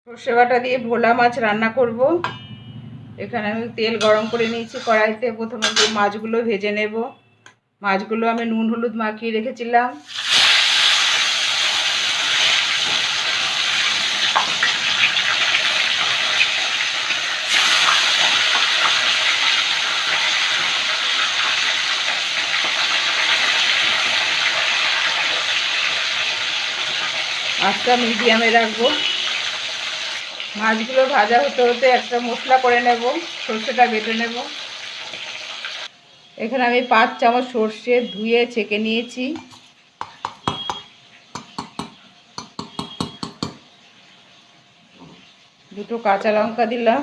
সর্ষে বাটা দিয়ে ভোলা মাছ রান্না করব। এখানে আমি তেল গরম করে নিয়েছি কড়াইতে। প্রথমে যে মাছগুলো ভেজে নেব। মাছগুলো আমি নুন হলুদ মাখিয়ে রেখেছিলাম। আঁচটা মিডিয়ামে রাখবো। মাছগুলো ভাজা হতে হতে একটা মশলা করে নেব। সর্ষেটা বেটে নেব। এখানে আমি 5 চামচ সর্ষে ধুয়ে ছেঁকে নিয়েছি। দুটো কাঁচা লঙ্কা দিলাম,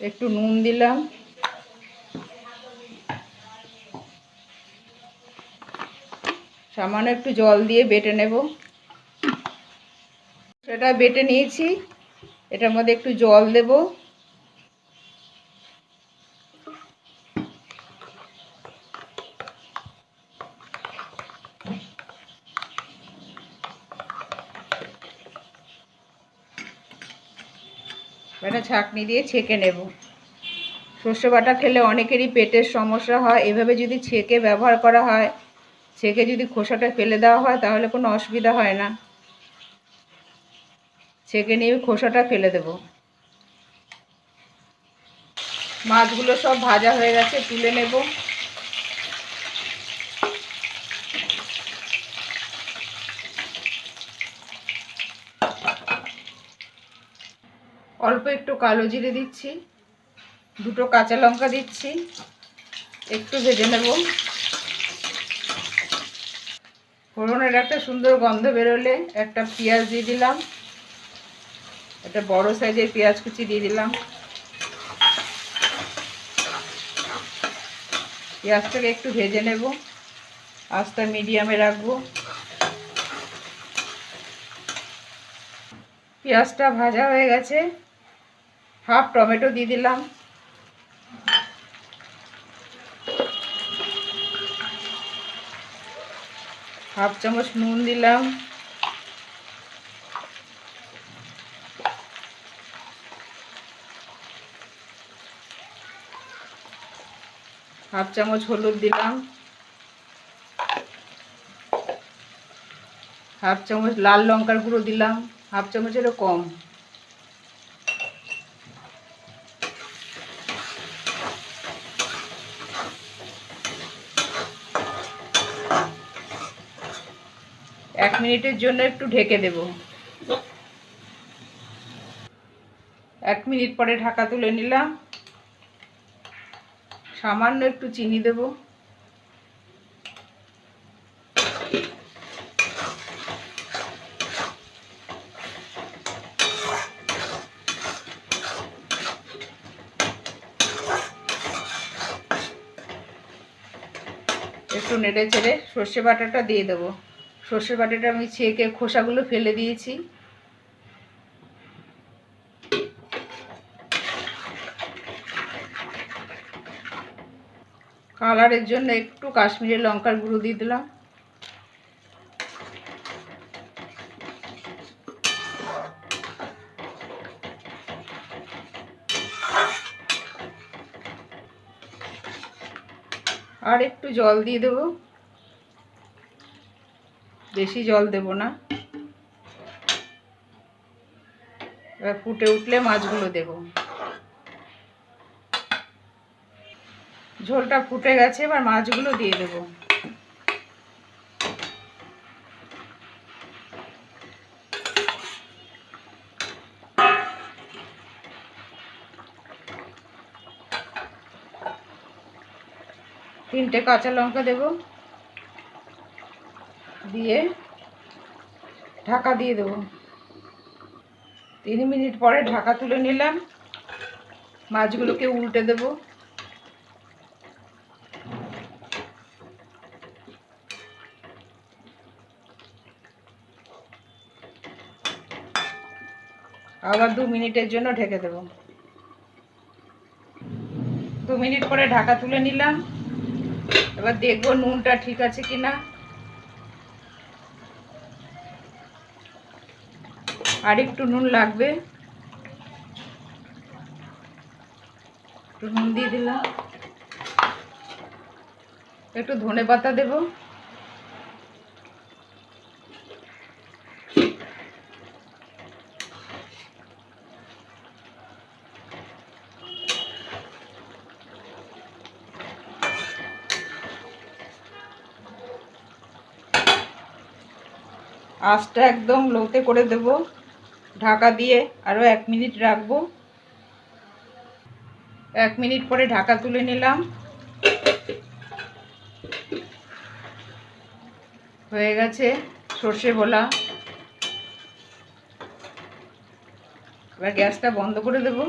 একটু নুন দিলাম, সামান্য একটু জল দিয়ে বেটে নেব। সেটা বেটে নিয়েছি, এটার মধ্যে একটু জল দেব। এটা ছাঁকনি দিয়ে ছেঁকে নেব। সর্ষে বাটা খেলে অনেকেরই পেটের সমস্যা হয়। এভাবে যদি ছেঁকে ব্যবহার করা হয়, ছেঁকে যদি খোসাটা ফেলে দেওয়া হয় তাহলে কোনো অসুবিধা হয় না। ছেঁকে নিয়ে খোসাটা ফেলে দেব। মাছগুলো সব ভাজা হয়ে গেছে, তুলে নেব। অল্প একটু কালো জিরে দিচ্ছি, দুটো কাঁচা লঙ্কা দিচ্ছি, একটু ভেজে নেব। ফোড়নের একটা সুন্দর গন্ধ বেরোলে একটা পেঁয়াজ দিয়ে দিলাম। একটা বড় সাইজের পেঁয়াজ কুচি দিয়ে দিলাম। পেঁয়াজটাকে একটু ভেজে নেব। আঁচটা মিডিয়ামে রাখবো। পেঁয়াজটা ভাজা হয়ে গেছে, হাফ টমেটো দিয়ে দিলাম। হাফ চামচ নুন দিলাম। হাফ চামচ হলুদ দিলাম। হাফ চামচ লাল লঙ্কার গুঁড়ো দিলাম, হাফ চামচেরও কম। এক মিনিটের জন্য একটু ঢেকে দেব। 1 মিনিট পরে ঢাকা তুলে নিলাম। সামান্য একটু চিনি দেব। একটু নেড়ে চেড়ে সর্ষে বাটাটা দিয়ে দেবো। সর্ষে বাটাটা আমি ছেঁকে খোসাগুলো ফেলে দিয়েছি। কালারের জন্য একটু কাশ্মীরি লঙ্কার গুঁড়ো দিয়ে দিলাম। আর একটু জল দিয়ে দেব, বেশি জল দেব না। এবার ফুটে উঠলে মাছগুলো দেব। ঝোলটা ফুটে গেছে, এবার মাছগুলো দিয়ে দেব। তিনটে কাঁচা লঙ্কা দেব, দিয়ে ঢাকা দিয়ে দেব। 3 মিনিট পরে ঢাকা তুলে নিলাম। মাছগুলোকে উল্টে দেব। আবার 2 মিনিটের জন্য ঢেকে দেব। 2 মিনিট পরে ঢাকা তুলে নিলাম। এবার দেখবো নুনটা ঠিক আছে কিনা। আর একটু নুন লাগবে, একটু নুন দিয়ে দিলাম। একটু ধনে পাতা দেব, আঁচটা একদম লোতে করে দেব, ঢাকা দিয়ে আরও 1 মিনিট রাখবো। 1 মিনিট পরে ঢাকা তুলে নিলাম, হয়ে গেছে সর্ষে বোলা। এবার গ্যাসটা বন্ধ করে দেব।